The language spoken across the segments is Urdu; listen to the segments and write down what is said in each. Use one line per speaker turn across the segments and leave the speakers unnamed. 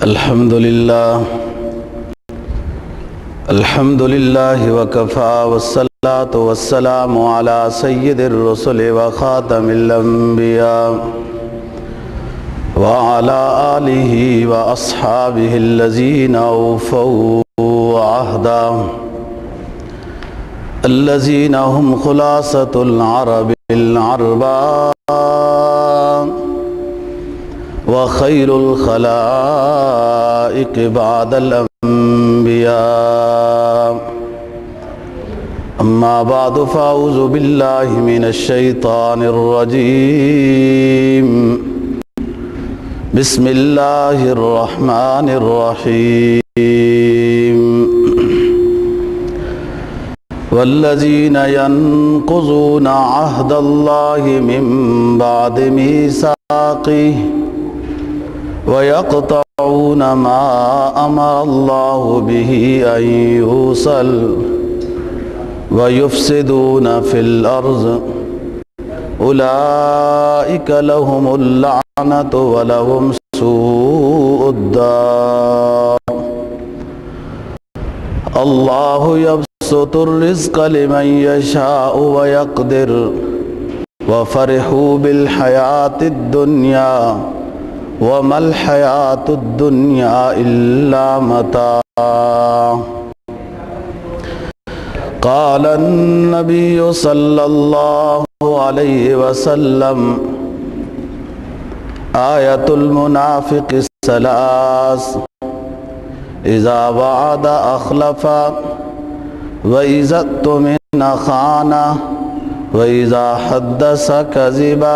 الحمدللہ وکفا والصلاة والسلام علی سید الرسل وخاتم الانبیاء وعلی آلہ واصحابہ الذین اوفوا عہدا الذین هم خلاصۃ العرب العرباء وخیر الخلائق بعد الانبیاء اما بعد فاعوذ باللہ من الشیطان الرجیم بسم اللہ الرحمن الرحیم والذین ينقضون عہد اللہ من بعد میثاقہ وَيَقْطَعُونَ مَا أَمَرَ اللَّهُ بِهِ أَن يُوصَلَ وَيُفْسِدُونَ فِي الْأَرْضِ أُولَئِكَ لَهُمُ اللَّعْنَةُ وَلَهُمْ سُوءُ الدَّارِ اللَّهُ يَبْسُطُ الرِّزْقَ لِمَن يَشَاءُ وَيَقْدِرُ وَفَرِحُوا بِالْحَيَاةِ الدُّنْيَا وَمَا الْحَيَاةُ الدُّنْيَا إِلَّا مَتَاعٌ قَالَ النَّبِيُّ صَلَّى اللَّهُ عَلَيْهِ وَسَلَّمَ آيَةُ الْمُنَافِقِ ثَلَاثٌ إِذَا وَعَدَ أَخْلَفَ وَإِذَا اؤْتُمِنَ خَانَ وَإِذَا حَدَّثَ كَذِبَ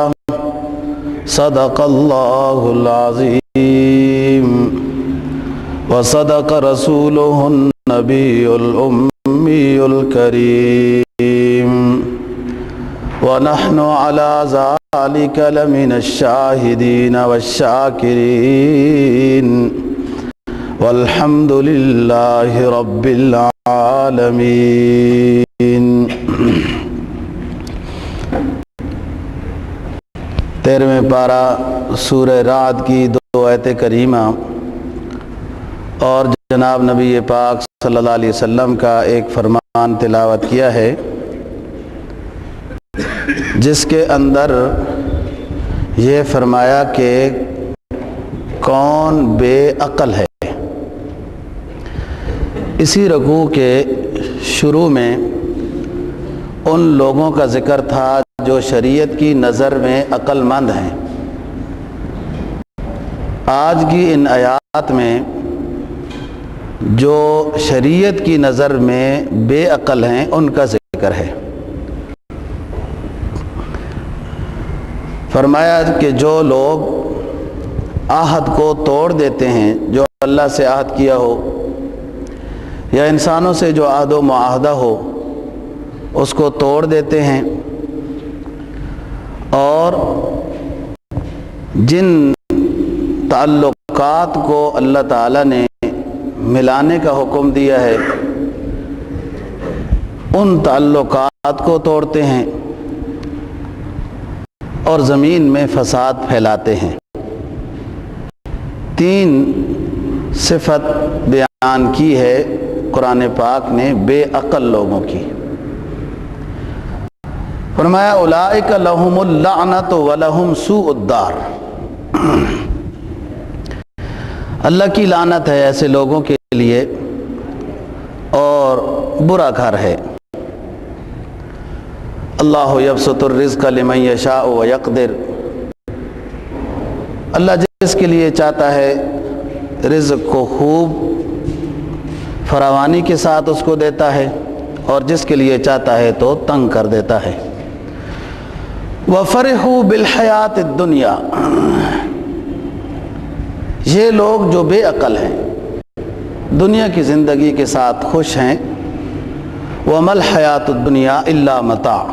صدق اللہ العظیم وصدق رسولہ النبی الأمی الکریم ونحن على ذلك لمن الشاہدین والشاکرین والحمد للہ رب العالمین۔ 13ویں پارہ سورہ رعد کی 2 آیت کریمہ اور جناب نبی پاک صلی اللہ علیہ وسلم کا ایک فرمان تلاوت کیا ہے، جس کے اندر یہ فرمایا کہ کون بے عقل ہے۔ اسی رکوع کے شروع میں ان لوگوں کا ذکر تھا جو شریعت کی نظر میں عقل مند ہیں۔ آج کی ان آیات میں جو شریعت کی نظر میں بے عقل ہیں ان کا ذکر ہے۔ فرمایا کہ جو لوگ عہد کو توڑ دیتے ہیں، جو اللہ سے عہد کیا ہو یا انسانوں سے جو عہد و معاہدہ ہو اس کو توڑ دیتے ہیں، اور جن تعلقات کو اللہ تعالیٰ نے ملانے کا حکم دیا ہے ان تعلقات کو توڑتے ہیں اور زمین میں فساد پھیلاتے ہیں۔ 3 صفت بیان کی ہے قرآن پاک نے بے عقل لوگوں کی۔ فرمایا اولئک لہم اللعنۃ ولہم سوء الدار، اللہ کی لعنت ہے ایسے لوگوں کے لیے اور برا گھر ہے۔ اللہ یبسط الرزق لمن یشاء ویقدر، اللہ جس کے لیے چاہتا ہے رزق کو خوب فراوانی کے ساتھ اس کو دیتا ہے، اور جس کے لیے چاہتا ہے تو تنگ کر دیتا ہے۔ وَفَرِحُوا بِالْحَيَاةِ الدُّنْيَا، یہ لوگ جو بے عقل ہیں دنیا کی زندگی کے ساتھ خوش ہیں۔ وَمَا الْحَيَاةُ الدُّنْيَا إِلَّا مَتَاعٌ،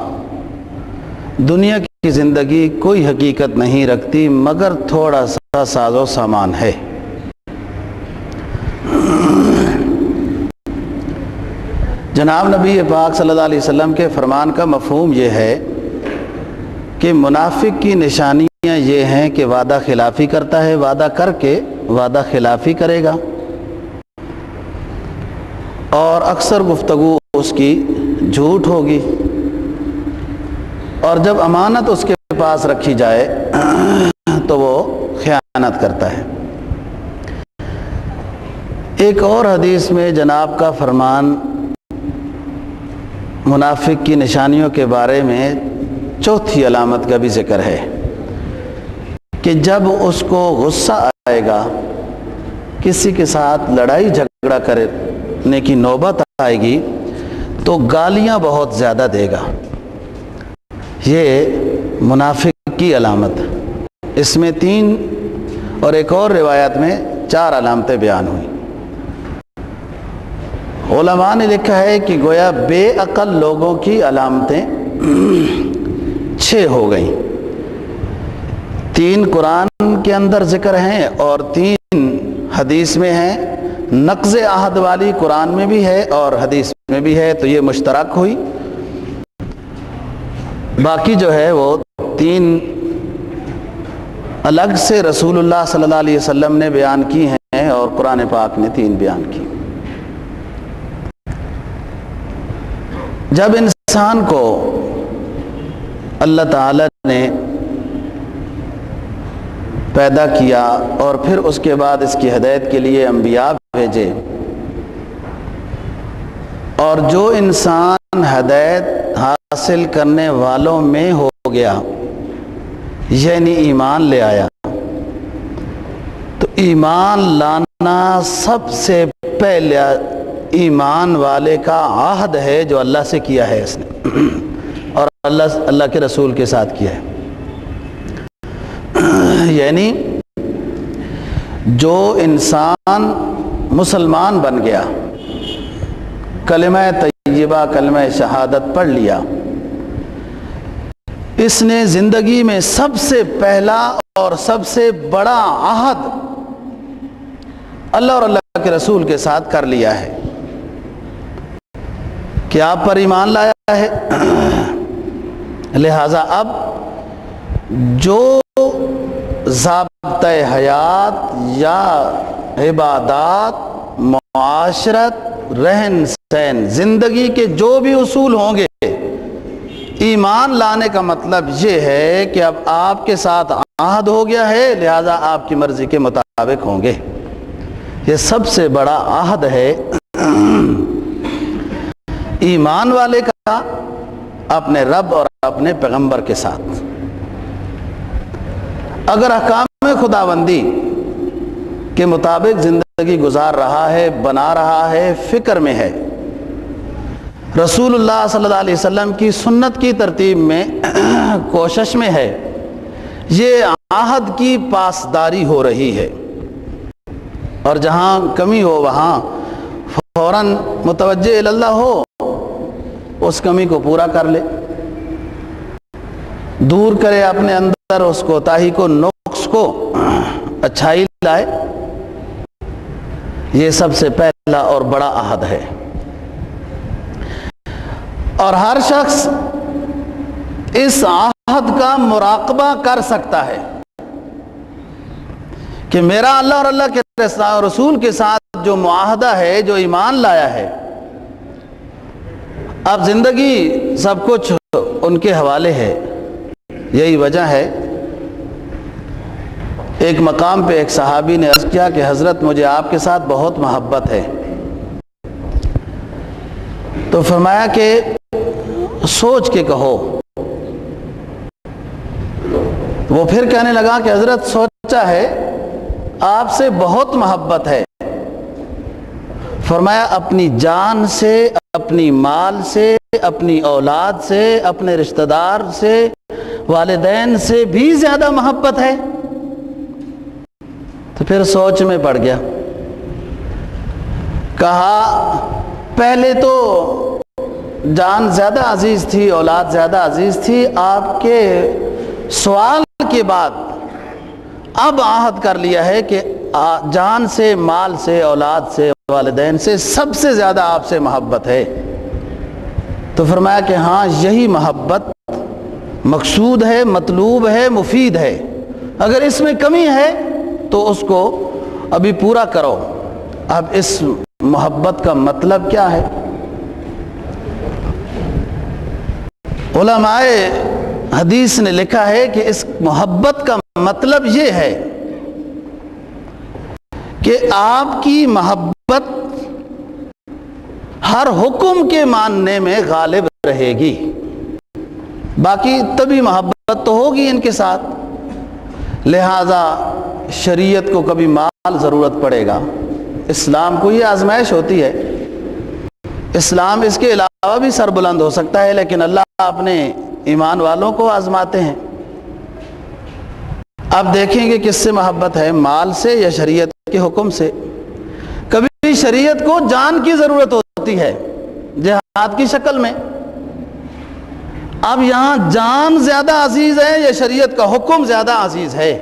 دنیا کی زندگی کوئی حقیقت نہیں رکھتی مگر تھوڑا سا ساز و سامان ہے۔ جناب نبی پاک صلی اللہ علیہ وسلم کے فرمان کا مفہوم یہ ہے کہ منافق کی نشانیاں یہ ہیں کہ وعدہ خلافی کرتا ہے، وعدہ کر کے وعدہ خلافی کرے گا اور اکثر گفتگو اس کی جھوٹ ہوگی، اور جب امانت اس کے پاس رکھی جائے تو وہ خیانت کرتا ہے۔ ایک اور حدیث میں جناب کا فرمان منافق کی نشانیوں کے بارے میں چوتھی علامت کا بھی ذکر ہے کہ جب اس کو غصہ آئے گا، کسی کے ساتھ لڑائی جھگڑا کرنے کی نوبت آئے گی تو گالیاں بہت زیادہ دے گا۔ یہ منافق کی علامت، اس میں 3 اور ایک اور روایت میں 4 علامتیں بیان ہوئیں۔ علماء نے لکھا ہے کہ گویا بے عقل لوگوں کی علامتیں 6 ہو گئیں، 3 قرآن کے اندر ذکر ہیں اور 3 حدیث میں ہیں۔ نقض عہد والی قرآن میں بھی ہے اور حدیث میں بھی ہے، تو یہ مشترک ہوئی۔ باقی جو ہے وہ 3 الگ سے رسول اللہ صلی اللہ علیہ وسلم نے بیان کی ہیں اور قرآن پاک نے 3 بیان کی۔ جب انسان کو اللہ تعالی نے پیدا کیا اور پھر اس کے بعد اس کی ہدایت کے لیے انبیاء بھیجے، اور جو انسان ہدایت حاصل کرنے والوں میں ہو گیا، یعنی ایمان لے آیا، تو ایمان لانا سب سے پہلے ایمان والے کا عہد ہے جو اللہ سے کیا ہے اس نے اور اللہ کے رسول کے ساتھ کیا ہے۔ یعنی جو انسان مسلمان بن گیا، کلمہ طیبہ کلمہ شہادت پڑھ لیا، اس نے زندگی میں سب سے پہلا اور سب سے بڑا عہد اللہ اور اللہ کے رسول کے ساتھ کر لیا ہے کہ آپ پر ایمان لایا ہے، لہذا اب جو ضابطۂ حیات یا عبادات، معاشرت، رہن سہن، زندگی کے جو بھی اصول ہوں گے، ایمان لانے کا مطلب یہ ہے کہ اب آپ کے ساتھ عہد ہو گیا ہے، لہذا آپ کی مرضی کے مطابق ہوں گے۔ یہ سب سے بڑا عہد ہے ایمان والے کا اپنے رب اور اپنے پیغمبر کے ساتھ۔ اگر احکام خداوندی کے مطابق زندگی گزار رہا ہے، بنا رہا ہے، فکر میں ہے، رسول اللہ صلی اللہ علیہ وسلم کی سنت کی ترتیب میں کوشش میں ہے، یہ عہد کی پاسداری ہو رہی ہے، اور جہاں کمی ہو وہاں فوراً متوجہ اللہ ہو، اس کمی کو پورا کر لے، دور کرے اپنے اندر اس کوتاہی کو، نقص کو، اچھائی لائے۔ یہ سب سے پہلا اور بڑا عہد ہے، اور ہر شخص اس عہد کا مراقبہ کر سکتا ہے کہ میرا اللہ اور اللہ کے رسول کے ساتھ جو معاہدہ ہے، جو ایمان لایا ہے، اب زندگی سب کچھ ان کے حوالے ہے۔ یہی وجہ ہے، ایک مقام پہ ایک صحابی نے عرض کیا کہ حضرت مجھے آپ کے ساتھ بہت محبت ہے، تو فرمایا کہ سوچ کے کہو۔ وہ پھر کہنے لگا کہ حضرت سوچا ہے، آپ سے بہت محبت ہے۔ فرمایا اپنی جان سے، اپنی مال سے، اپنی اولاد سے، اپنے رشتہ دار سے، والدین سے بھی زیادہ محبت ہے؟ تو پھر سوچ میں پڑ گیا، کہا پہلے تو جان زیادہ عزیز تھی، اولاد زیادہ عزیز تھی، آپ کے سوال کے بعد اب عہد کر لیا ہے کہ جان سے، مال سے، اولاد سے، والدین سے سب سے زیادہ آپ سے محبت ہے۔ تو فرمایا کہ ہاں یہی محبت مقصود ہے، مطلوب ہے، مفید ہے۔ اگر اس میں کمی ہے تو اس کو ابھی پورا کرو۔ اب اس محبت کا مطلب کیا ہے؟ علماء حدیث نے لکھا ہے کہ اس محبت کا مطلب یہ ہے کہ آپ کی محبت ہر حکم کے ماننے میں غالب رہے گی۔ باقی طبی محبت تو ہوگی ان کے ساتھ، لہذا شریعت کو کبھی مال ضرورت پڑے گا۔ اسلام کو یہ آزمائش ہوتی ہے، اسلام اس کے علاوہ بھی سربلند ہو سکتا ہے، لیکن اللہ اپنے ایمان والوں کو آزماتے ہیں۔ اب دیکھیں گے کس سے محبت ہے، مال سے یا شریعت کے حکم سے۔ کبھی شریعت کو جان کی ضرورت ہوتی ہے جہاد کی شکل میں۔ اب یہاں جان زیادہ عزیز ہے یا شریعت کا حکم زیادہ عزیز ہے؟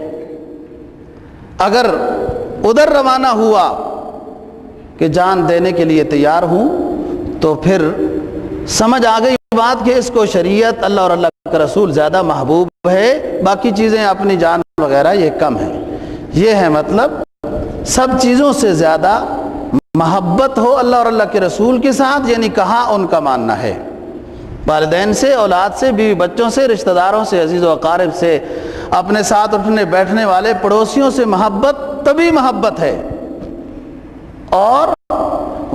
اگر ادھر روانہ ہوا کہ جان دینے کے لیے تیار ہوں تو پھر سمجھ آ گئی بات کہ اس کو شریعت، اللہ اور اللہ کا رسول زیادہ محبوب ہے، باقی چیزیں اپنی جان وغیرہ یہ کم ہیں۔ یہ ہے مطلب سب چیزوں سے زیادہ محبت ہو اللہ اور اللہ کے رسول کے ساتھ، یعنی کہاں ان کا ماننا ہے۔ والدین سے، اولاد سے، بیوی بچوں سے، رشتہ داروں سے، عزیز و اقارب سے، اپنے ساتھ اٹھنے بیٹھنے والے پڑوسیوں سے محبت طبی محبت ہے، اور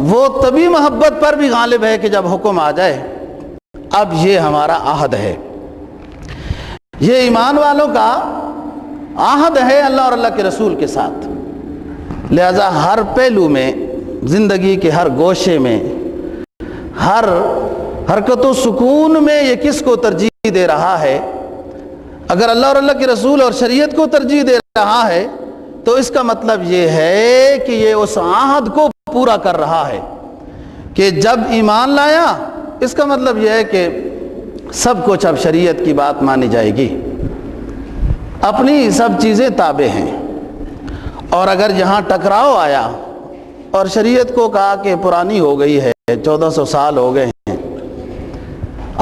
وہ طبی محبت پر بھی غالب ہے کہ جب حکم آ جائے۔ اب یہ ہمارا عہد ہے، یہ ایمان والوں کا عہد ہے اللہ اور اللہ کے رسول کے ساتھ۔ لہذا ہر پہلو میں، زندگی کے ہر گوشے میں، ہر حرکت و سکون میں یہ کس کو ترجیح دے رہا ہے؟ اگر اللہ اور اللہ کے رسول اور شریعت کو ترجیح دے رہا ہے تو اس کا مطلب یہ ہے کہ یہ اس عہد کو پورا کر رہا ہے کہ جب ایمان لایا، اس کا مطلب یہ ہے کہ سب کچھ اب شریعت کی بات مانی جائے گی، اپنی سب چیزیں تابع ہیں۔ اور اگر یہاں ٹکراؤ آیا اور شریعت کو کہا کہ پرانی ہو گئی ہے، 1400 سال ہو گئے ہیں،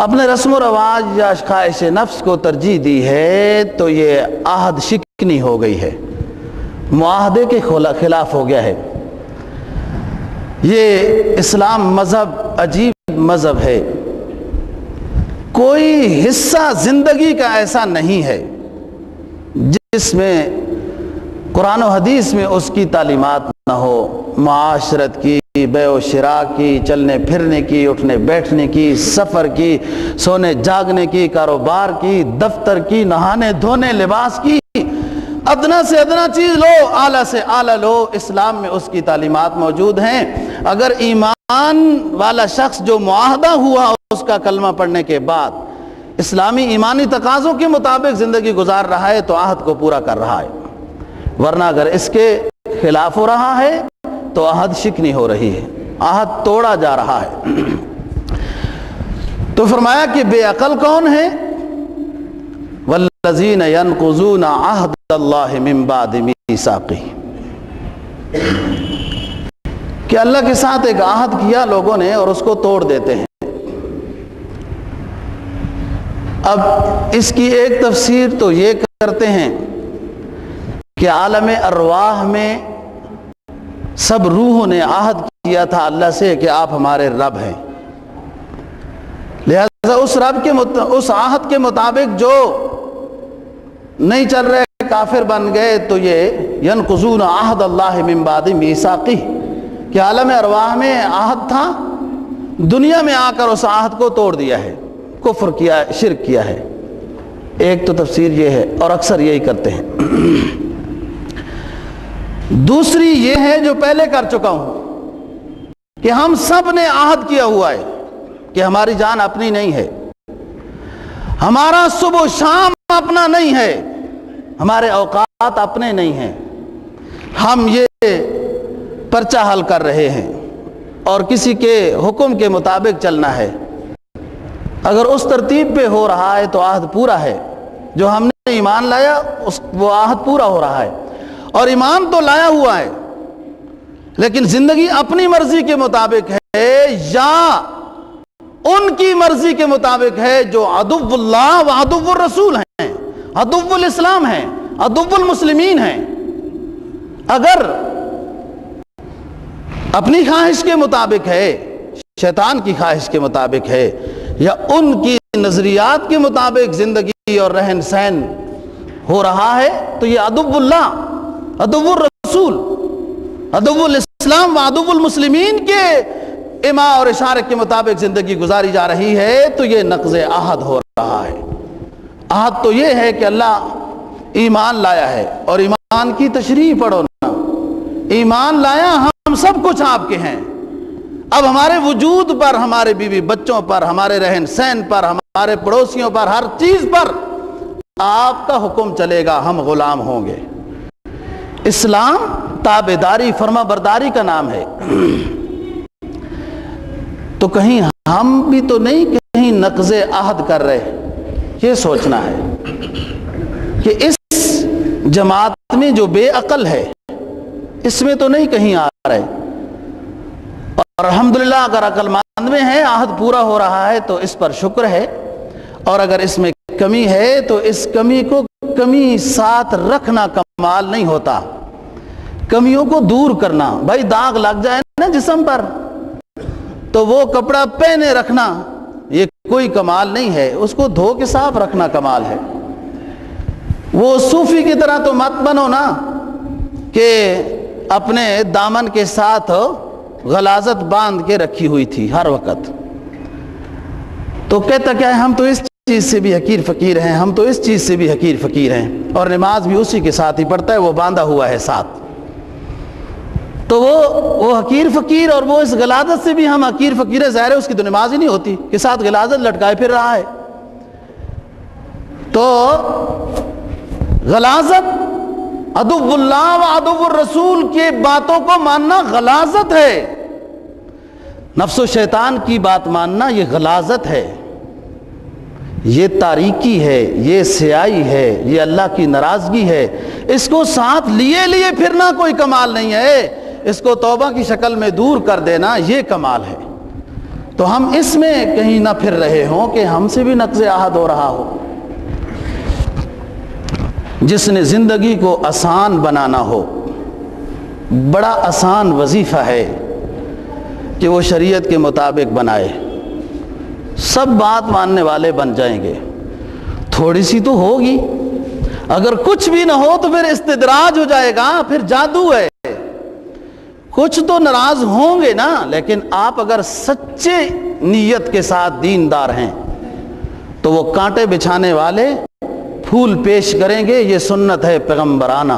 اپنے رسم و رواج یا خواہش نفس کو ترجیح دی ہے، تو یہ عہد شکنی ہو گئی ہے، معاہدے کے خلاف ہو گیا ہے۔ یہ اسلام مذہب عجیب مذہب ہے، کوئی حصہ زندگی کا ایسا نہیں ہے جس میں قرآن و حدیث میں اس کی تعلیمات نہ ہو، معاشرت کی، بیع و شراء کی، چلنے پھرنے کی، اٹھنے بیٹھنے کی، سفر کی، سونے جاگنے کی، کاروبار کی، دفتر کی، نہانے دھونے، لباس کی، ادنا سے ادنا چیز لو، اعلیٰ سے اعلیٰ لو، اسلام میں اس کی تعلیمات موجود ہیں۔ اگر ایمان والا شخص جو معاہدہ ہوا اس کا کلمہ پڑھنے کے بعد اسلامی ایمانی تقاضوں کے مطابق زندگی گزار رہا ہے تو عہد کو پورا کر رہا ہے، ورنہ اگر اس کے خلاف ہو رہا ہے تو عہد شکنی ہو رہی ہے، عہد توڑا جا رہا ہے۔ تو فرمایا کہ بے عقل کون ہے؟ والذین ینقضون عہد اللہ من بعد میثاقہ، کہ اللہ کے ساتھ ایک عہد کیا لوگوں نے اور اس کو توڑ دیتے ہیں۔ اب اس کی ایک تفسیر تو یہ کرتے ہیں کہ عالم ارواح میں سب روحوں نے عہد کیا تھا اللہ سے کہ آپ ہمارے رب ہیں، لہذا اس رب کے اس عہد کے مطابق جو نہیں چل رہے کافر بن گئے، تو یہ ینقضون عہد اللہ من بعد میثاقہ، کہ عالم ارواح میں عہد تھا، دنیا میں آ کر اس عہد کو توڑ دیا ہے، کفر کیا، شرک کیا ہے۔ ایک تو تفسیر یہ ہے اور اکثر یہی کرتے ہیں۔ دوسری یہ ہے جو پہلے کر چکا ہوں کہ ہم سب نے عہد کیا ہوا ہے کہ ہماری جان اپنی نہیں ہے، ہمارا صبح و شام اپنا نہیں ہے، ہمارے اوقات اپنے نہیں ہیں، ہم یہ پرچہ حل کر رہے ہیں اور کسی کے حکم کے مطابق چلنا ہے۔ اگر اس ترتیب پہ ہو رہا ہے تو عہد پورا ہے، جو ہم نے ایمان لایا وہ عہد پورا ہو رہا ہے، اور ایمان تو لایا ہوا ہے لیکن زندگی اپنی مرضی کے مطابق ہے یا ان کی مرضی کے مطابق ہے جو عدو اللہ و عدو الرسول ہیں، عدو الاسلام ہیں، عدو المسلمین ہیں۔ اگر اپنی خواہش کے مطابق ہے، شیطان کی خواہش کے مطابق ہے، یا ان کی نظریات کے مطابق زندگی اور رہن سہن ہو رہا ہے، تو یہ عدو اللہ، عدو الرسول، عدو الاسلام و عدو المسلمین کے اما اور اشارے کے مطابق زندگی گزاری جا رہی ہے، تو یہ نقض عہد ہو رہا ہے۔ عہد تو یہ ہے کہ اللہ ایمان لایا ہے، اور ایمان کی تشریح پڑھو نا، ایمان لایا ہم سب کچھ آپ کے ہیں، اب ہمارے وجود پر، ہمارے بیوی بچوں پر، ہمارے رہن سہن پر، ہمارے پڑوسیوں پر، ہر چیز پر آپ کا حکم چلے گا، ہم غلام ہوں گے۔ اسلام تابعداری، فرما برداری کا نام ہے۔ تو کہیں ہم بھی تو نہیں کہیں نقض عہد کر رہے، یہ سوچنا ہے کہ اس جماعت میں جو بے عقل ہے اس میں تو نہیں کہیں آ رہے، اور الحمدللہ اگر عقل مند میں ہے، عہد پورا ہو رہا ہے تو اس پر شکر ہے، اور اگر اس میں کمی ہے تو اس کمی کو کمی ساتھ رکھنا کمال نہیں ہوتا، کمیوں کو دور کرنا۔ بھائی داغ لگ جائے نا جسم پر تو وہ کپڑا پہنے رکھنا یہ کوئی کمال نہیں ہے، اس کو دھو کے صاف رکھنا کمال ہے۔ وہ صوفی کی طرح تو مت بنو نا کہ اپنے دامن کے ساتھ غلاظت باندھ کے رکھی ہوئی تھی ہر وقت، تو کہتا کیا ہے، ہم تو اس چیز سے بھی حقیر فقیر ہیں، ہم تو اس چیز سے بھی حقیر فقیر ہیں، اور نماز بھی اسی کے ساتھ ہی پڑھتا ہے، وہ باندھا ہوا ہے ساتھ، تو وہ حقیر فقیر، اور وہ اس غلاظت سے بھی ہم حقیر فقیر ہے، ظاہر ہے اس کی تو نماز ہی نہیں ہوتی کہ ساتھ غلاظت لٹکائے پھر رہا ہے۔ تو غلاظت عدو اللہ و عدو الرسول کے باتوں کو ماننا غلاظت ہے، نفس و شیطان کی بات ماننا یہ غلاظت ہے، یہ تاریکی ہے، یہ سیاہی ہے، یہ اللہ کی ناراضگی ہے۔ اس کو ساتھ لیے لیے پھرنا کوئی کمال نہیں ہے، اس کو توبہ کی شکل میں دور کر دینا یہ کمال ہے۔ تو ہم اس میں کہیں نہ پھر رہے ہوں کہ ہم سے بھی نقض عہد ہو رہا ہو۔ جس نے زندگی کو آسان بنانا ہو، بڑا آسان وظیفہ ہے کہ وہ شریعت کے مطابق بنائے، سب بات ماننے والے بن جائیں گے۔ تھوڑی سی تو ہوگی، اگر کچھ بھی نہ ہو تو پھر استدراج ہو جائے گا، پھر جادو ہے، کچھ تو ناراض ہوں گے نا، لیکن آپ اگر سچے نیت کے ساتھ دیندار ہیں تو وہ کانٹے بچھانے والے پھول پیش کریں گے، یہ سنت ہے پیغمبرانہ،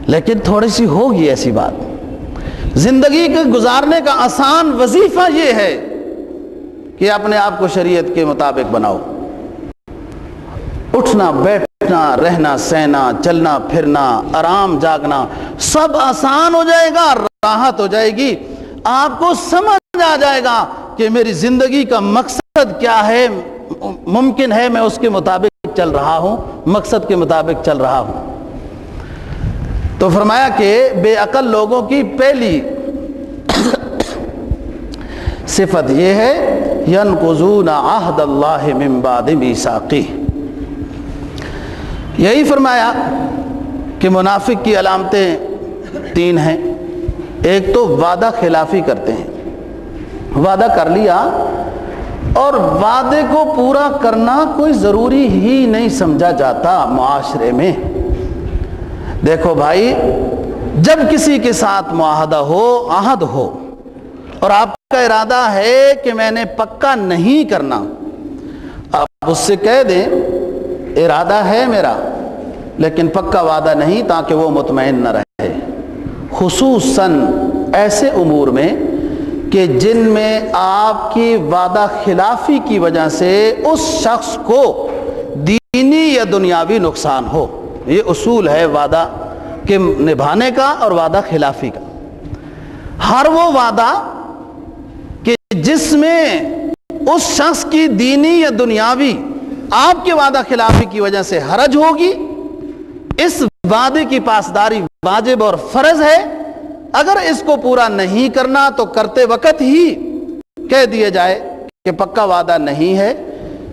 لیکن تھوڑی سی ہوگی ایسی بات۔ زندگی کے گزارنے کا آسان وظیفہ یہ ہے کہ اپنے آپ کو شریعت کے مطابق بناؤ، اٹھنا بیٹھنا، رہنا سہنا، چلنا پھرنا، آرام جاگنا سب آسان ہو جائے گا، راحت ہو جائے گی، آپ کو سمجھ آ جائے گا کہ میری زندگی کا مقصد کیا ہے، ممکن ہے میں اس کے مطابق چل رہا ہوں، مقصد کے مطابق چل رہا ہوں۔ تو فرمایا کہ بے عقل لوگوں کی پہلی صفت یہ ہے ينقضون عہد اللہ من بعد میثاقہ۔ یہی فرمایا کہ منافق کی علامتیں تین ہیں۔ ایک تو وعدہ خلافی کرتے ہیں، وعدہ کر لیا اور وعدے کو پورا کرنا کوئی ضروری ہی نہیں سمجھا جاتا معاشرے میں۔ دیکھو بھائی، جب کسی کے ساتھ معاہدہ ہو، عہد ہو، اور آپ کا ارادہ ہے کہ میں نے پکا نہیں کرنا، آپ اس سے کہہ دیں ارادہ ہے میرا لیکن پکا وعدہ نہیں، تاکہ وہ مطمئن نہ رہے، خصوصاً ایسے امور میں کہ جن میں آپ کی وعدہ خلافی کی وجہ سے اس شخص کو دینی یا دنیاوی نقصان ہو۔ یہ اصول ہے وعدہ کے نبھانے کا اور وعدہ خلافی کا۔ ہر وہ وعدہ کہ جس میں اس شخص کی دینی یا دنیاوی آپ کے وعدہ خلافی کی وجہ سے حرج ہوگی، اس وعدے کی پاسداری واجب اور فرض ہے۔ اگر اس کو پورا نہیں کرنا تو کرتے وقت ہی کہہ دیا جائے کہ پکا وعدہ نہیں ہے،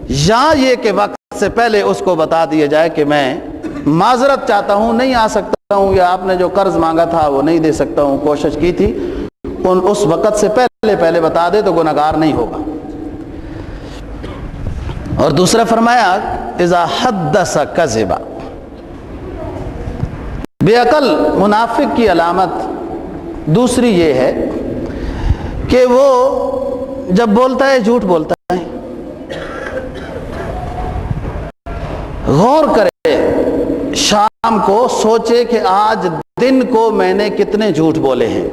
یا یہ کہ وقت سے پہلے اس کو بتا دیا جائے کہ میں معذرت چاہتا ہوں، نہیں آ سکتا ہوں، یا آپ نے جو قرض مانگا تھا وہ نہیں دے سکتا ہوں، کوشش کی تھی اس وقت سے پہلے بتا دے تو گناہگار نہیں ہوگا۔ اور دوسرا فرمایا اذا حدث کذب، بے عقل منافق کی علامت دوسری یہ ہے کہ وہ جب بولتا ہے جھوٹ بولتا ہے۔ غور کرے، شام کو سوچے کہ آج دن کو میں نے کتنے جھوٹ بولے ہیں،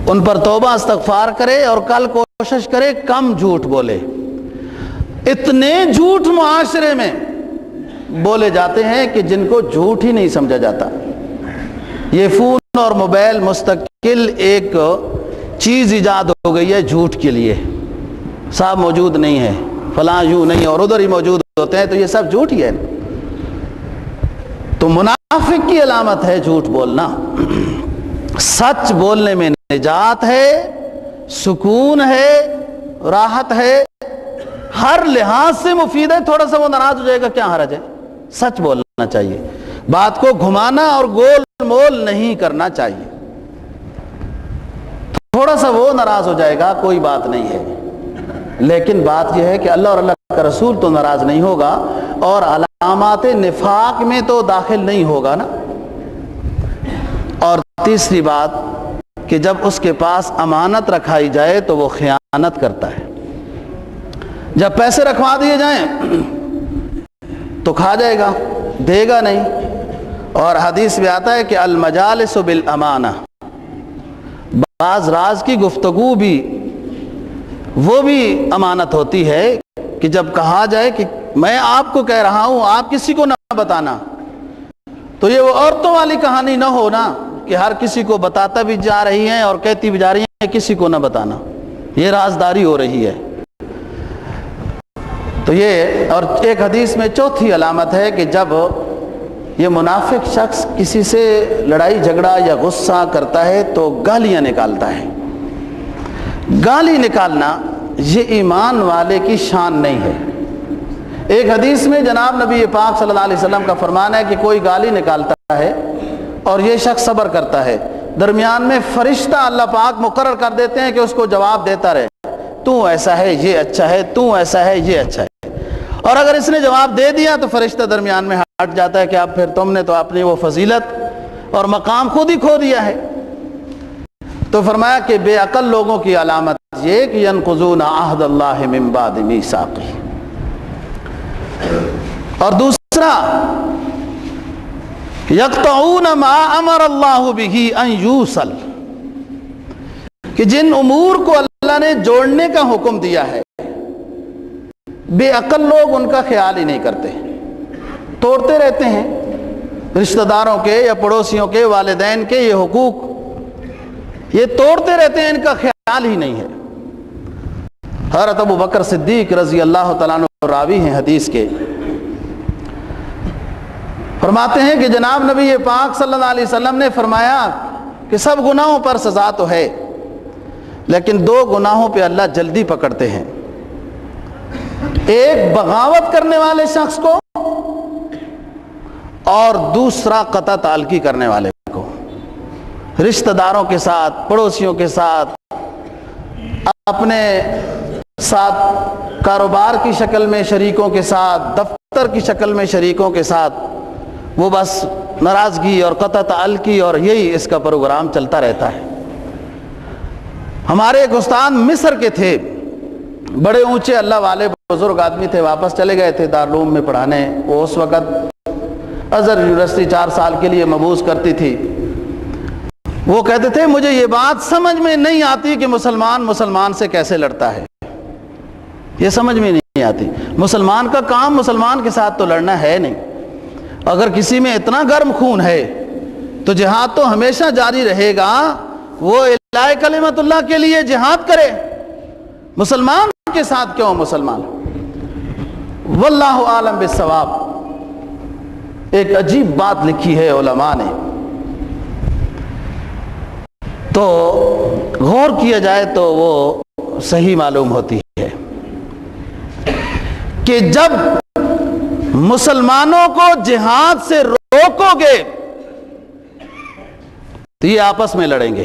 ان پر توبہ استغفار کرے اور کل کوشش کرے کم جھوٹ بولے۔ اتنے جھوٹ معاشرے میں بولے جاتے ہیں کہ جن کو جھوٹ ہی نہیں سمجھا جاتا۔ یہ فون اور موبائل مستقل ایک چیز ایجاد ہو گئی ہے جھوٹ کے لیے۔ صاحب موجود نہیں ہے، فلاں یوں نہیں، اور ادھر ہی موجود ہوتے ہیں، تو یہ سب جھوٹ ہی ہے۔ تو منافق کی علامت ہے جھوٹ بولنا۔ سچ بولنے میں نجات ہے، سکون ہے، راحت ہے، ہر لحاظ سے مفید ہے۔ تھوڑا سا وہ ناراض ہو جائے گا، کیا حرج ہے؟ سچ بولنا چاہیے، بات کو گھمانا اور گول مول نہیں کرنا چاہیے۔ تھوڑا سا وہ ناراض ہو جائے گا، کوئی بات نہیں ہے، لیکن بات یہ ہے کہ اللہ اور اللہ کا رسول تو ناراض نہیں ہوگا، اور علامات نفاق میں تو داخل نہیں ہوگا نا۔ اور تیسری بات کہ جب اس کے پاس امانت رکھائی جائے تو وہ خیانت کرتا ہے۔ جب پیسے رکھوا دیے جائیں تو کھا جائے گا، دے گا نہیں۔ اور حدیث میں آتا ہے کہ المجالس بالامانہ، بعض راز کی گفتگو بھی وہ بھی امانت ہوتی ہے کہ جب کہا جائے کہ میں آپ کو کہہ رہا ہوں، آپ کسی کو نہ بتانا، تو یہ وہ عورتوں والی کہانی نہ ہونا کہ ہر کسی کو بتاتا بھی جا رہی ہیں اور کہتی بھی جا رہی ہیں کسی کو نہ بتانا، یہ رازداری ہو رہی ہے۔ تو یہ، اور ایک حدیث میں چوتھی علامت ہے کہ جب یہ منافق شخص کسی سے لڑائی جھگڑا یا غصہ کرتا ہے تو گالیاں نکالتا ہے۔ گالی نکالنا یہ ایمان والے کی شان نہیں ہے۔ ایک حدیث میں جناب نبی پاک صلی اللہ علیہ وسلم کا فرمان ہے کہ کوئی گالی نکالتا ہے اور یہ شخص صبر کرتا ہے، درمیان میں فرشتہ اللہ پاک مقرر کر دیتے ہیں کہ اس کو جواب دیتا رہے، تو ایسا ہے یہ اچھا ہے، تو ایسا ہے یہ اچھا ہے۔ اور اگر اس نے جواب دے دیا تو فرشتہ درمیان میں ہٹ جاتا ہے کہ اب پھر تم نے تو اپنی وہ فضیلت اور مقام خود ہی کھو دیا ہے۔ تو فرمایا کہ بے عقل لوگوں کی علامت یہ کہ ینقضون عہد اللہ من بعد میثاقہ۔ اور دوسرا یقطعون ما امر اللہ بہ ان یوصل، کہ جن امور کو اللہ نے جوڑنے کا حکم دیا ہے بے عقل لوگ ان کا خیال ہی نہیں کرتے، توڑتے رہتے ہیں۔ رشتہ داروں کے یا پڑوسیوں کے، والدین کے یہ حقوق یہ توڑتے رہتے ہیں، ان کا خیال ہی نہیں ہے۔ حضرت ابو بکر صدیق رضی اللہ تعالیٰ عنہ راوی ہیں حدیث کے، فرماتے ہیں کہ جناب نبی پاک صلی اللہ علیہ وسلم نے فرمایا کہ سب گناہوں پر سزا تو ہے، لیکن دو گناہوں پہ اللہ جلدی پکڑتے ہیں، ایک بغاوت کرنے والے شخص کو اور دوسرا قطع تعلقی کرنے والے کو۔ رشتہ داروں کے ساتھ، پڑوسیوں کے ساتھ، اپنے ساتھ کاروبار کی شکل میں شریکوں کے ساتھ، دفتر کی شکل میں شریکوں کے ساتھ وہ بس ناراضگی اور قطع تعلقی، اور یہی اس کا پروگرام چلتا رہتا ہے۔ ہمارے ایک استاد مصر کے تھے، بڑے اونچے اللہ والے بزرگ آدمی تھے، واپس چلے گئے تھے دارالعلوم میں پڑھانے۔ وہ اس وقت ازہر یونیورسٹی 4 سال کے لیے مبعوث کرتی تھی۔ وہ کہتے تھے مجھے یہ بات سمجھ میں نہیں آتی کہ مسلمان سے کیسے لڑتا ہے، یہ سمجھ میں نہیں آتی۔ مسلمان کا کام مسلمان کے ساتھ تو لڑنا ہے نہیں، اگر کسی میں اتنا گرم خون ہے تو جہاد تو ہمیشہ جاری رہے گا، وہ الہ کلمت اللہ کے لیے جہاد کرے، مسلمان کے ساتھ کیوں مسلمان۔ واللہ عالم بالصواب۔ ایک عجیب بات لکھی ہے علماء نے، تو غور کیا جائے تو وہ صحیح معلوم ہوتی ہے کہ جب مسلمانوں کو جہاد سے روکو گے تو یہ آپس میں لڑیں گے،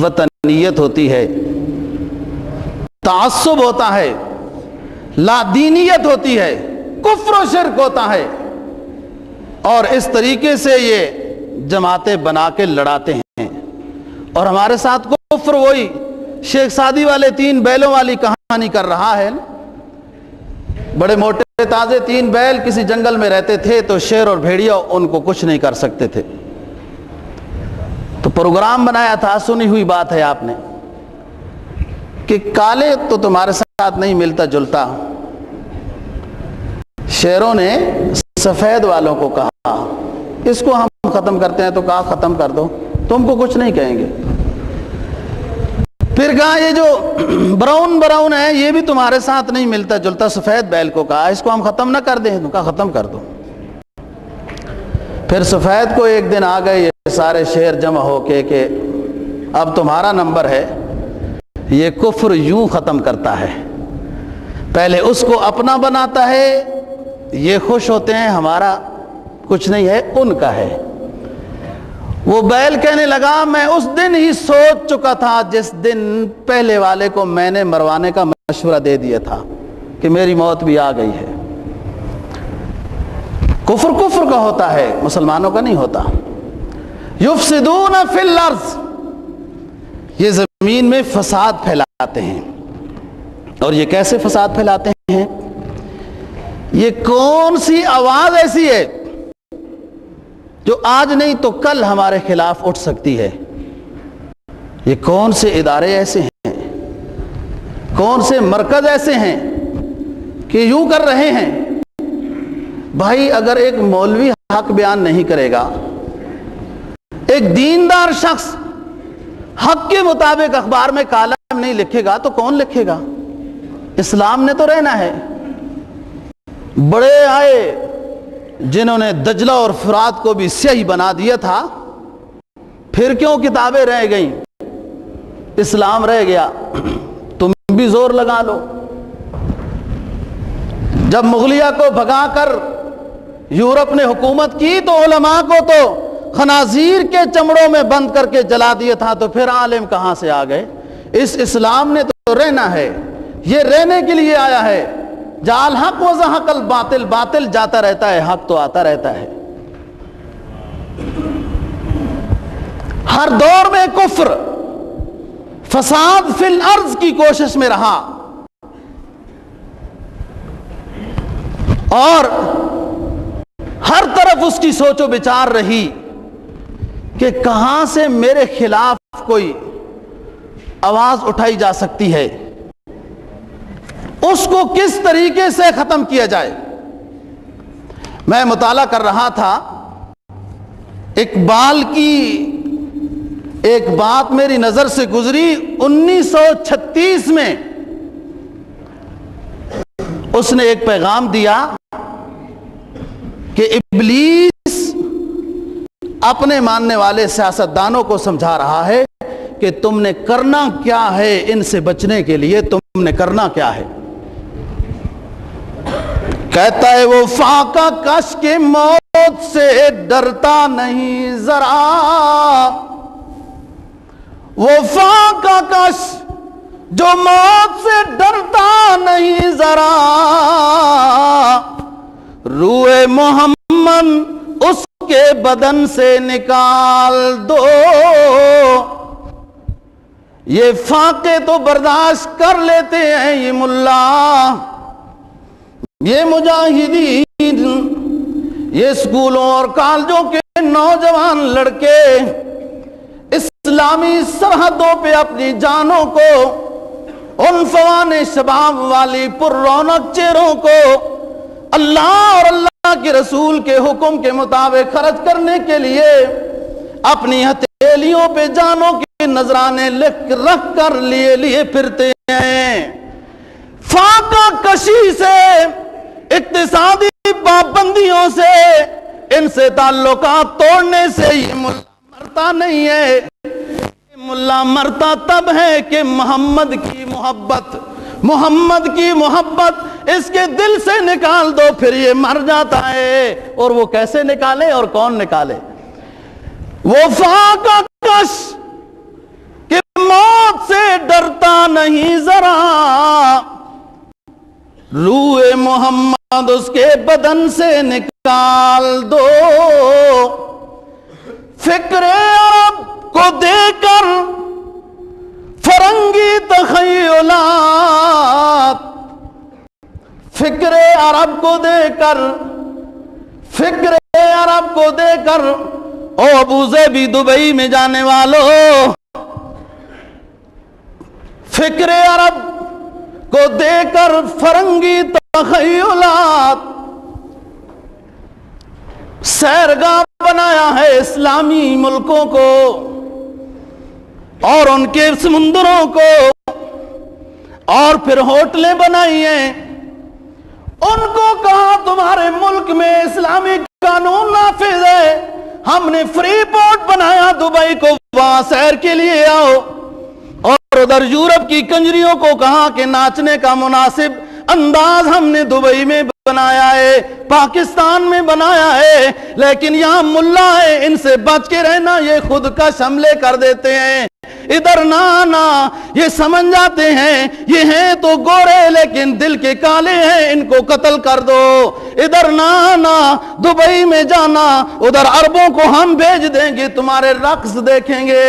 وطنیت ہوتی ہے، تعصب ہوتا ہے، لا دینیت ہوتی ہے، کفر و شرک ہوتا ہے، اور اس طریقے سے یہ جماعتیں بنا کے لڑاتے ہیں۔ اور ہمارے ساتھ کفر وہی شیخ سعدی والے 3 بیلوں والی کہانی کر رہا ہے۔ بڑے موٹے تازے 3 بیل کسی جنگل میں رہتے تھے، تو شیر اور بھیڑیا ان کو کچھ نہیں کر سکتے تھے، تو پروگرام بنایا تھا، سنی ہوئی بات ہے آپ نے، کہ کالے تو تمہارے ساتھ نہیں ملتا جلتا۔ شیروں نے سفید والوں کو کہا اس کو ہم ختم کرتے ہیں، تو کہا ختم کر دو، تم کو کچھ نہیں کہیں گے۔ پھر کہا یہ جو براؤن ہے یہ بھی تمہارے ساتھ نہیں ملتا جلتا، سفید بیل کو کہا اس کو ہم ختم نہ کر دیں، تو کہا ختم کر دو۔ پھر سفید کو ایک دن آ گئے یہ سارے شیر جمع ہو کے کہ اب تمہارا نمبر ہے، یہ کفر یوں ختم کرتا ہے، پہلے اس کو اپنا بناتا ہے، یہ خوش ہوتے ہیں ہمارا کچھ نہیں ہے ان کا ہے۔ وہ بیل کہنے لگا میں اس دن ہی سوچ چکا تھا جس دن پہلے والے کو میں نے مروانے کا مشورہ دے دیا تھا کہ میری موت بھی آ گئی ہے۔ کفر کفر کا ہوتا ہے، مسلمانوں کا نہیں ہوتا۔ یفسدون فی الارض، یہ زمین میں فساد پھیلاتے ہیں۔ اور یہ کیسے فساد پھیلاتے ہیں؟ یہ کون سی آواز ایسی ہے جو آج نہیں تو کل ہمارے خلاف اٹھ سکتی ہے؟ یہ کون سے ادارے ایسے ہیں، کون سے مرکز ایسے ہیں کہ یوں کر رہے ہیں؟ بھائی اگر ایک مولوی حق بیان نہیں کرے گا، ایک دیندار شخص حق کے مطابق اخبار میں کالم نہیں لکھے گا تو کون لکھے گا؟ اسلام نے تو رہنا ہے۔ بڑے آئے جنہوں نے دجلہ اور فرات کو بھی سیاہی بنا دیا تھا، پھر کیوں کتابیں رہ گئیں؟ اسلام رہ گیا، تم بھی زور لگا لو۔ جب مغلیہ کو بھگا کر یورپ نے حکومت کی تو علماء کو تو خنازیر کے چمڑوں میں بند کر کے جلا دیا تھا، تو پھر عالم کہاں سے آ گئے؟ اس اسلام نے تو رہنا ہے، یہ رہنے کے لیے آیا ہے۔ جال حق و زحق الباطل، باطل جاتا رہتا ہے، حق تو آتا رہتا ہے۔ ہر دور میں کفر فساد فی الارض کی کوشش میں رہا، اور ہر طرف اس کی سوچ و بچار رہی کہ کہاں سے میرے خلاف کوئی آواز اٹھائی جا سکتی ہے، اس کو کس طریقے سے ختم کیا جائے۔ میں مطالعہ کر رہا تھا، اقبال کی ایک بات میری نظر سے گزری۔ 1936 میں اس نے ایک پیغام دیا کہ ابلیس اپنے ماننے والے سیاستدانوں کو سمجھا رہا ہے کہ تم نے کرنا کیا ہے، ان سے بچنے کے لیے تم نے کرنا کیا ہے۔ کہتا ہے وہ فاقہ کش کے موت سے ڈرتا نہیں ذرا، وہ فاقہ کش جو موت سے ڈرتا نہیں ذرا، روح محمد اس کے بدن سے نکال دو، یہ فاقے تو برداشت کر لیتے ہیں یہ ملا، یہ مجاہدین، یہ اسکولوں اور کالجوں کے نوجوان لڑکے اسلامی سرحدوں پہ اپنی جانوں کو ان فوان شباب والی پر رونق چہروں کو اللہ اور اللہ کے رسول کے حکم کے مطابق خرچ کرنے کے لیے اپنی ہتھیلیوں پہ جانوں کے نذرانے رکھ کر لیے پھرتے ہیں۔ فاقہ کشی سے، اقتصادی پابندیوں سے، ان سے تعلقات توڑنے سے یہ ملا مرتا نہیں ہے۔ یہ ملا مرتا تب ہے کہ محمد کی محبت اس کے دل سے نکال دو، پھر یہ مر جاتا ہے۔ اور وہ کیسے نکالے اور کون نکالے؟ وہ فاقہ کش کہ روح محمد اس کے بدن سے نکال دو، فکر عرب کو دے کر فرنگی تخیلات، فکر عرب کو دے کر، فکر عرب کو دے کر، او ابو ظبی دبئی میں جانے والوں، فکر عرب کو دے کر فرنگی تخیلات، سیرگاہ بنایا ہے اسلامی ملکوں کو اور ان کے سمندروں کو، اور پھر ہوٹلیں بنائی ہیں، ان کو کہا تمہارے ملک میں اسلامی قانون نافذ ہے، ہم نے فری پورٹ بنایا دبئی کو، وہاں سیر کے لیے آؤ، اور ادھر یورپ کی کنجریوں کو کہا کہ ناچنے کا مناسب انداز ہم نے دبئی میں بنایا ہے، پاکستان میں بنایا ہے، لیکن یہاں ملا ہے، ان سے بچ کے رہنا، یہ خود کش حملے کر دیتے ہیں، ادھر نہ آنا، یہ سمجھ جاتے ہیں یہ ہیں تو گورے لیکن دل کے کالے ہیں، ان کو قتل کر دو، ادھر نہ آنا، دبئی میں جانا، ادھر عربوں کو ہم بھیج دیں گے، تمہارے رقص دیکھیں گے۔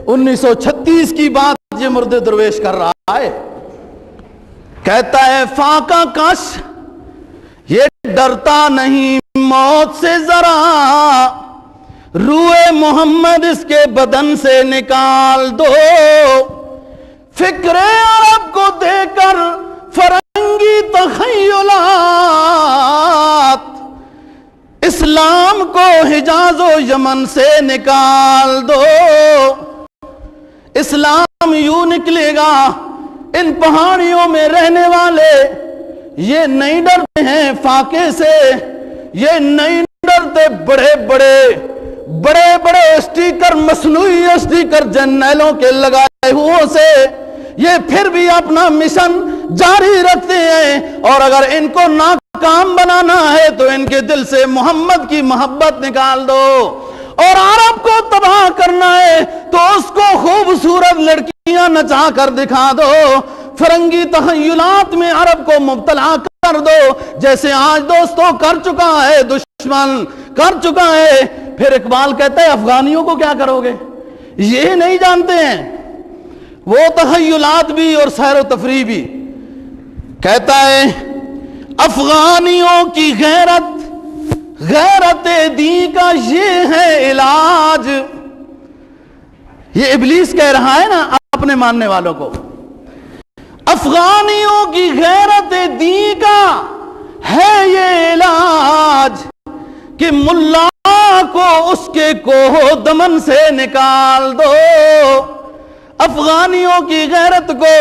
1936 کی بات یہ مرد درویش کر رہا ہے، کہتا ہے فاقہ کش یہ ڈرتا نہیں موت سے ذرا، روح محمد اس کے بدن سے نکال دو، فکر عرب کو دے کر فرنگی تخیلات، اسلام کو حجاز و یمن سے نکال دو، اسلام یوں نکلے گا، ان پہاڑیوں میں رہنے والے یہ نہیں ڈرتے ہیں فاقے سے، یہ نہیں ڈرتے بڑے بڑے اسٹیکر، مصنوعی اسٹیکر جرنیلوں کے لگائے ہوئے سے، یہ پھر بھی اپنا مشن جاری رکھتے ہیں، اور اگر ان کو ناکام بنانا ہے تو ان کے دل سے محمد کی محبت نکال دو، اور عرب کو تباہ کرنا ہے تو اس کو خوبصورت لڑکیاں نچا کر دکھا دو، فرنگی تخیلات میں عرب کو مبتلا کر دو، جیسے آج دوستوں کر چکا ہے دشمن، کر چکا ہے۔ پھر اقبال کہتا ہے افغانیوں کو کیا کرو گے، یہ نہیں جانتے ہیں وہ تخیلات بھی اور سیر و تفریح بھی۔ کہتا ہے افغانیوں کی غیرت دین کا یہ ہے علاج، یہ ابلیس کہہ رہا ہے نا اپنے ماننے والوں کو، افغانیوں کی غیرت دین کا ہے یہ علاج کہ ملا کو اس کے کوہ دمن سے نکال دو، افغانیوں کی غیرت کو،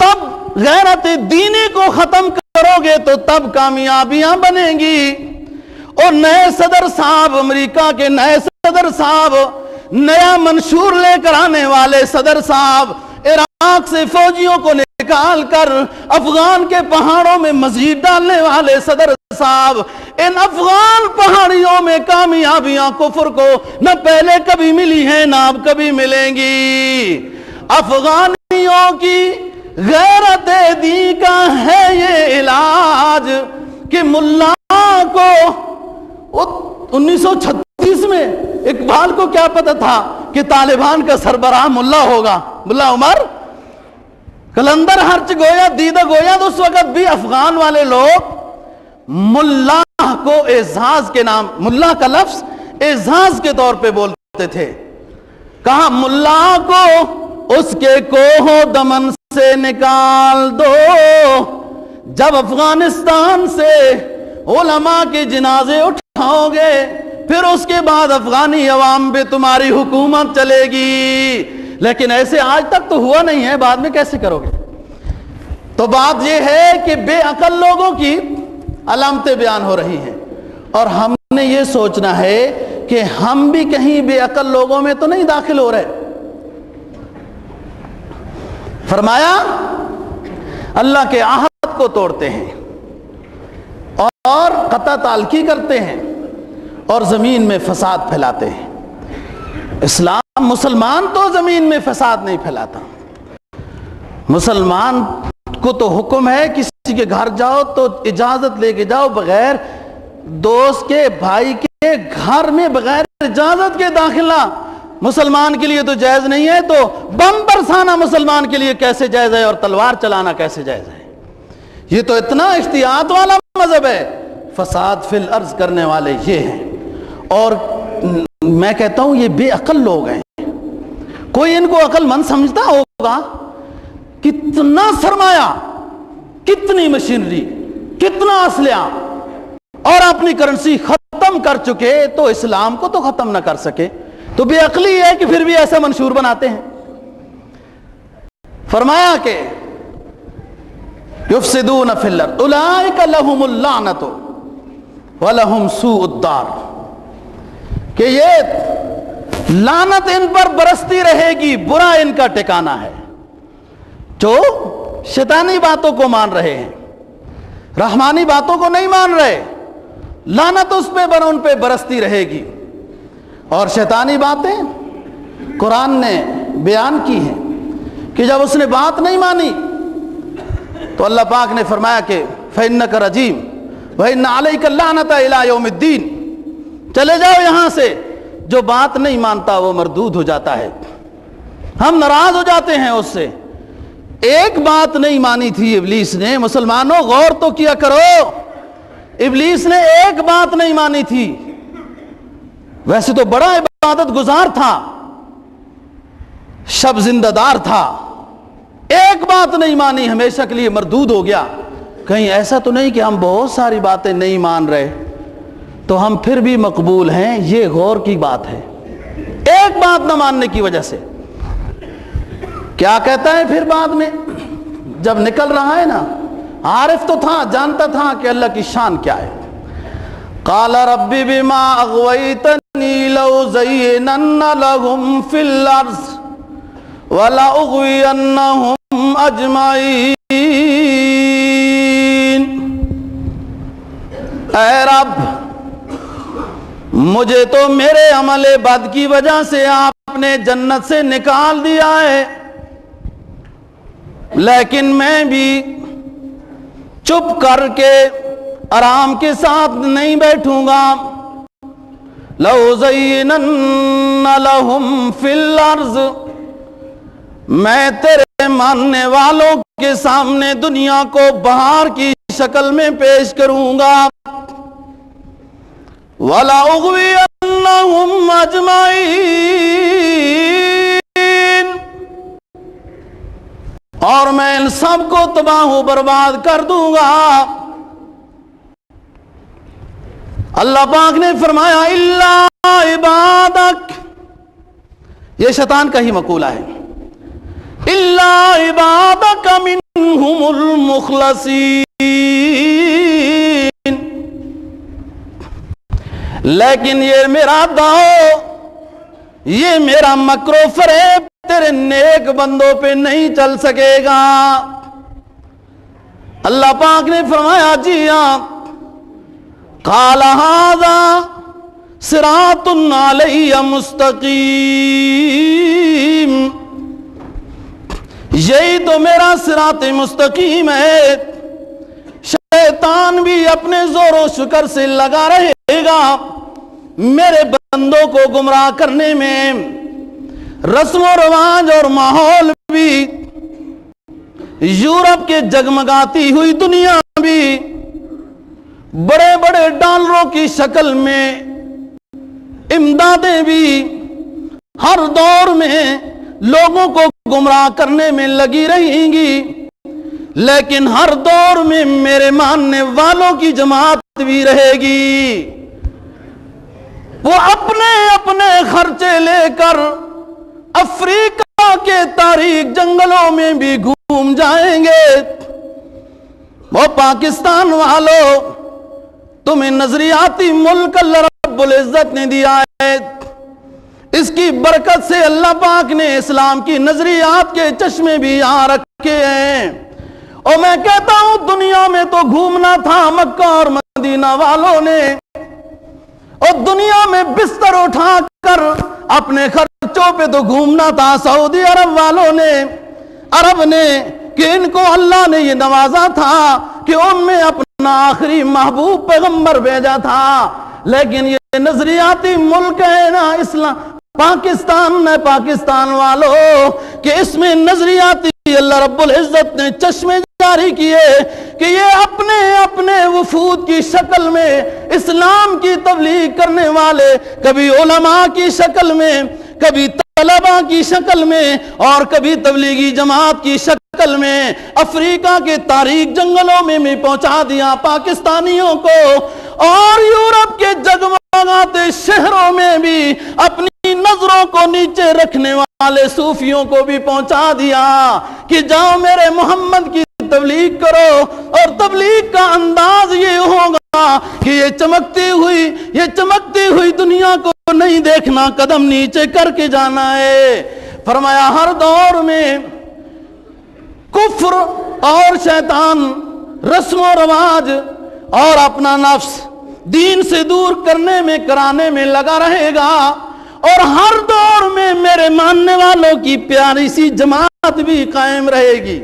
تب غیرت دینی کو ختم کرو گے تو تب کامیابیاں بنیں گی۔ اور نئے صدر صاحب، امریکہ کے نئے صدر صاحب، نیا منشور لے کر آنے والے صدر صاحب، عراق سے فوجیوں کو نکال کر افغان کے پہاڑوں میں مزید ڈالنے والے صدر صاحب، ان افغان پہاڑیوں میں کامیابیاں کفر کو نہ پہلے کبھی ملی ہیں نہ اب کبھی ملیں گی۔ افغانیوں کی غیرت دین کا ہے یہ علاج کہ ملا کو 1936 میں اقبال کو کیا پتا تھا کہ طالبان کا سربراہ ملا ہوگا، ملا عمر کلندر ہرچ گویا دیدہ گویا، تو اس وقت بھی افغان والے لوگ ملا کو اعزاز کے نام، ملا کا لفظ اعزاز کے طور پہ بولتے تھے۔ کہا ملا کو اس کے کوہ دمن سے نکال دو، جب افغانستان سے علماء کے جنازے اٹھاؤ گے پھر اس کے بعد افغانی عوام پہ تمہاری حکومت چلے گی، لیکن ایسے آج تک تو ہوا نہیں ہے، بعد میں کیسے کرو گے؟ تو بات یہ ہے کہ بے عقل لوگوں کی علامتیں بیان ہو رہی ہیں، اور ہم نے یہ سوچنا ہے کہ ہم بھی کہیں بے عقل لوگوں میں تو نہیں داخل ہو رہے۔ فرمایا اللہ کے عہد کو توڑتے ہیں اور قطع تعلقی کرتے ہیں اور زمین میں فساد پھیلاتے ہیں۔ مسلمان تو زمین میں فساد نہیں پھیلاتا، مسلمان کو تو حکم ہے کسی کے گھر جاؤ تو اجازت لے کے جاؤ، بغیر دوست کے بھائی کے گھر میں بغیر اجازت کے داخلہ مسلمان کے لیے تو جائز نہیں ہے، تو بم برسانا مسلمان کے لیے کیسے جائز ہے اور تلوار چلانا کیسے جائز ہے؟ یہ تو اتنا احتیاط والا مذہب ہے۔ فساد فی الارض کرنے والے یہ ہیں، اور میں کہتا ہوں یہ بے عقل لوگ ہیں۔ کوئی ان کو عقل مند سمجھتا ہوگا؟ کتنا سرمایہ، کتنی مشینری، کتنا اسلحہ، اور اپنی کرنسی ختم کر چکے تو اسلام کو تو ختم نہ کر سکے، تو بے عقلی ہے کہ پھر بھی ایسا منشور بناتے ہیں۔ فرمایا کہ یفسدون فی الارض اولئک لہم اللعنۃ ولہم سوء الدار، کہ یہ لعنت ان پر برستی رہے گی، برا ان کا ٹھکانہ ہے۔ جو شیطانی باتوں کو مان رہے ہیں، رحمانی باتوں کو نہیں مان رہے، لعنت اس پہ ان پہ برستی رہے گی۔ اور شیطانی باتیں قرآن نے بیان کی ہیں کہ جب اس نے بات نہیں مانی تو اللہ پاک نے فرمایا کہ فَإِنَّكَ رَجِيمٌ وَإِنَّ عَلَيْكَ اللَّعْنَةَ إِلَىٰ يَوْمِ الدِّينِ، چلے جاؤ یہاں سے۔ جو بات نہیں مانتا وہ مردود ہو جاتا ہے، ہم ناراض ہو جاتے ہیں اس سے۔ ایک بات نہیں مانی تھی ابلیس نے، مسلمانوں غور تو کیا کرو، ابلیس نے ایک بات نہیں مانی تھی، ویسے تو بڑا عبادت گزار تھا، شب زندہ دار تھا، ایک بات نہیں مانی ہمیشہ کے لیے مردود ہو گیا۔ کہیں ایسا تو نہیں کہ ہم بہت ساری باتیں نہیں مان رہے تو ہم پھر بھی مقبول ہیں؟ یہ غور کی بات ہے، ایک بات نہ ماننے کی وجہ سے۔ کیا کہتا ہے پھر بعد میں جب نکل رہا ہے نا، عارف تو تھا، جانتا تھا کہ اللہ کی شان کیا ہے۔ قال رب بما اغویتنی لأزینن لهم فی الارض ولأغوینہم اجمعین، اے رب مجھے تو میرے عمل بد کی وجہ سے آپ نے جنت سے نکال دیا ہے، لیکن میں بھی چپ کر کے آرام کے ساتھ نہیں بیٹھوں گا۔ لَأُزَيِّنَنَّ لَهُمْ فِي الْأَرْضِ، میں تیرے ماننے والوں کے سامنے دنیا کو بہار کی شکل میں پیش کروں گا۔ وَلَأُغْوِيَنَّهُمْ أَجْمَعِينَ، اور میں ان سب کو تباہ و برباد کر دوں گا۔ اللہ پاک نے فرمایا الا عبادک، یہ شیطان کا ہی مقولہ ہے، الا عبادک منہم المخلصین، لیکن یہ میرا داؤ، یہ میرا مکر و فریب تیرے نیک بندوں پہ نہیں چل سکے گا۔ اللہ پاک نے فرمایا جی ہاں، قال ھذا صراط علی مستقیم، یہی تو میرا صراط مستقیم ہے۔ شیطان بھی اپنے زور و شکر سے لگا رہے گا میرے بندوں کو گمراہ کرنے میں، رسم و رواج اور ماحول بھی، یورپ کے جگمگاتی ہوئی دنیا بھی، بڑے بڑے ڈالروں کی شکل میں امدادیں بھی ہر دور میں لوگوں کو گمراہ کرنے میں لگی رہیں گی، لیکن ہر دور میں میرے ماننے والوں کی جماعت بھی رہے گی۔ وہ اپنے اپنے خرچے لے کر افریقہ کے تاریک جنگلوں میں بھی گھوم جائیں گے۔ وہ پاکستان والوں، تمہیں نظریاتی ملک اللہ رب العزت نے دیا ہے، اس کی برکت سے اللہ پاک نے اسلام کی نظریات کے چشمے بھی یہاں رکھے ہیں۔ اور میں کہتا ہوں دنیا میں تو گھومنا تھا مکہ اور مدینہ والوں نے، اور دنیا میں بستر اٹھا کر اپنے خرچوں پہ تو گھومنا تھا سعودی عرب والوں نے۔ عرب نے کہ ان کو اللہ نے یہ نوازا تھا کہ ان میں اپنا آخری محبوب پیغمبر بھیجا تھا، لیکن یہ نظریاتی ملک ہے نا اسلام پاکستان ہے، پاکستان والوں کہ اس میں نظریاتی اللہ رب العزت نے چشمے جاری کیے کہ یہ اپنے اپنے وفود کی شکل میں اسلام کی تبلیغ کرنے والے، کبھی علماء کی شکل میں، کبھی طلباء کی شکل میں، اور کبھی تبلیغی جماعت کی شکل میں افریقہ کے تاریک جنگلوں میں بھی پہنچا دیا پاکستانیوں کو، اور یورپ کے جگمگاتے شہروں میں بھی اپنی نظروں کو نیچے رکھنے والے صوفیوں کو بھی پہنچا دیا کہ جاؤ میرے محمد کی تبلیغ کرو، اور تبلیغ کا انداز یہ ہوگا کہ یہ چمکتی ہوئی دنیا کو نہیں دیکھنا، قدم نیچے کر کے جانا ہے۔ فرمایا ہر دور میں کفر اور شیطان رسم و رواج اور اپنا نفس دین سے دور کرنے میں کرانے میں لگا رہے گا، اور ہر دور میں میرے ماننے والوں کی پیاری سی جماعت بھی قائم رہے گی،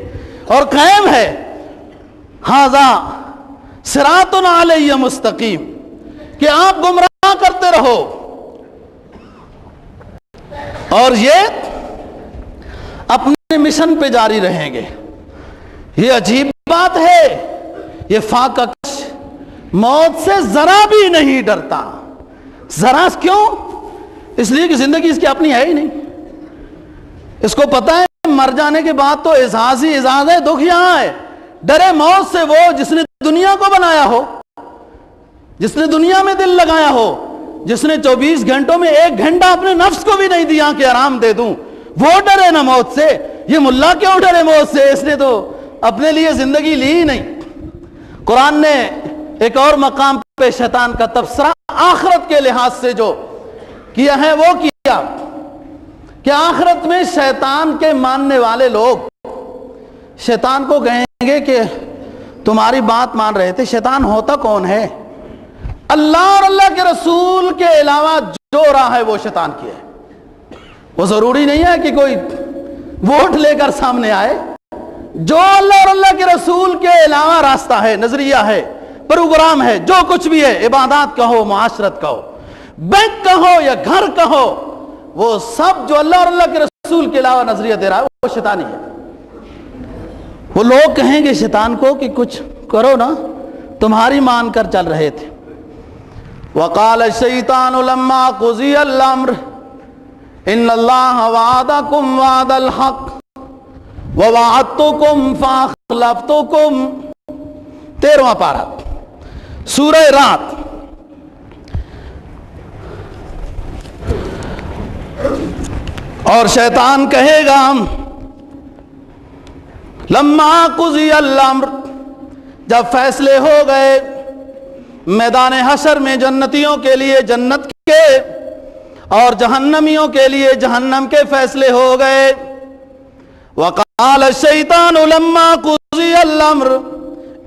اور قائم ہے۔ ھذا صراط علیہ مستقیم، کہ آپ گمراہ کرتے رہو، اور یہ اپنے مشن پہ جاری رہیں گے۔ یہ عجیب بات ہے، یہ فاقہ کش موت سے ذرا بھی نہیں ڈرتا۔ ذرا کیوں؟ اس لیے کہ زندگی اس کی اپنی ہے ہی نہیں، اس کو پتہ ہے مر جانے کے بعد تو احساس ہی احساس ہے، دکھ یہاں ہے۔ ڈرے موت سے وہ جس نے دنیا کو بنایا ہو، جس نے دنیا میں دل لگایا ہو، جس نے 24 گھنٹوں میں 1 گھنٹہ اپنے نفس کو بھی نہیں دیا کہ آرام دے دوں، وہ ڈرے نا موت سے۔ یہ ملا کیوں ڈرے موت سے؟ اس نے تو اپنے لیے زندگی لی ہی نہیں۔ قرآن نے ایک اور مقام پہ شیطان کا تبصرہ آخرت کے لحاظ سے جو کیا ہے وہ کیا کہ آخرت میں شیطان کے ماننے والے لوگ شیطان کو کہیں گے کہ تمہاری بات مان رہے تھے، شیطان ہوتا کون ہے؟ اللہ اور اللہ کے رسول کے علاوہ جو راہ ہے وہ شیطان کی ہے۔ وہ ضروری نہیں ہے کہ کوئی ووٹ لے کر سامنے آئے، جو اللہ اور اللہ کے رسول کے علاوہ راستہ ہے، نظریہ ہے، پروگرام ہے، جو کچھ بھی ہے، عبادات کا ہو، معاشرت کا ہو، بینک کا ہو یا گھر کا ہو، وہ سب جو اللہ اور اللہ کے رسول کے علاوہ نظریہ دے رہا ہے وہ شیطانی ہے۔ وہ لوگ کہیں گے شیطان کو کہ کچھ کرو نا، تمہاری مان کر چل رہے تھے۔ وقال الشیطان لما قضی الامر ان اللہ وعدکم وعد الحق ووعدتکم فاخلفتکم۔ 13واں پارہ سورہ رات۔ اور شیطان کہے گا لما قضی الامر، جب فیصلے ہو گئے میدان حشر میں جنتیوں کے لیے جنت کے اور جہنمیوں کے لیے جہنم کے فیصلے ہو گئے۔ وقال الشیطان لما قضی الامر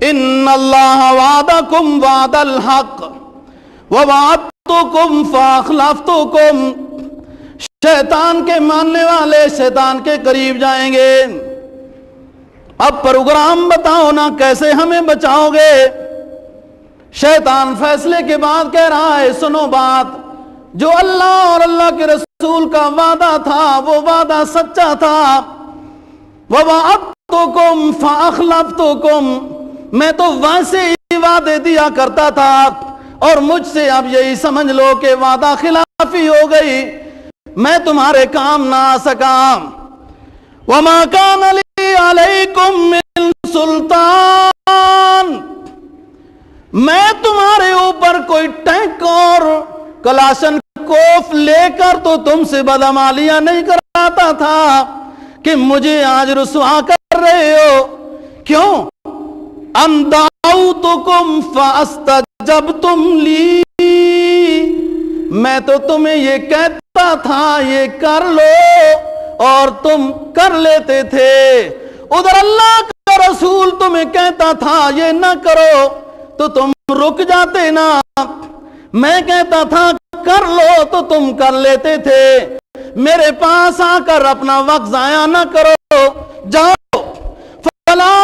ان اللہ وعدکم وعد الحق ووعدتکم فاخلفتکم۔ شیطان کے ماننے والے شیطان کے قریب جائیں گے، اب پروگرام بتاؤ نا، کیسے ہمیں بچاؤ گے؟ شیطان فیصلے کے بعد کہہ رہا ہے سنو بات، جو اللہ اور اللہ کے رسول کا وعدہ تھا وہ وعدہ سچا تھا۔ وَوَعَدتُكُمْ فَأَخْلَفْتُكُمْ، میں تو ویسے ہی وعدے دیا کرتا تھا، اور مجھ سے اب یہی سمجھ لو کہ وعدہ خلافی ہو گئی، میں تمہارے کام نہ آ سکا۔ وَمَا كَانَ لِي عَلَيْكُمْ مِنْ سُلْطَانٍ، میں تمہارے اوپر کوئی ٹینک اور کلاشن کوف لے کر تو تم سے بدعمالیاں نہیں کراتا تھا کہ مجھے آج رسوا کر رہے ہو۔ کیوں؟ ان دعوتکم فاستجبتم لی، میں تو تمہیں یہ کہتا تھا یہ کر لو اور تم کر لیتے تھے، ادھر اللہ کا رسول تمہیں کہتا تھا یہ نہ کرو تو تم رک جاتے نا، میں کہتا تھا کر لو تو تم کر لیتے تھے۔ میرے پاس آ کر اپنا وقت ضائع نہ کرو، جاؤ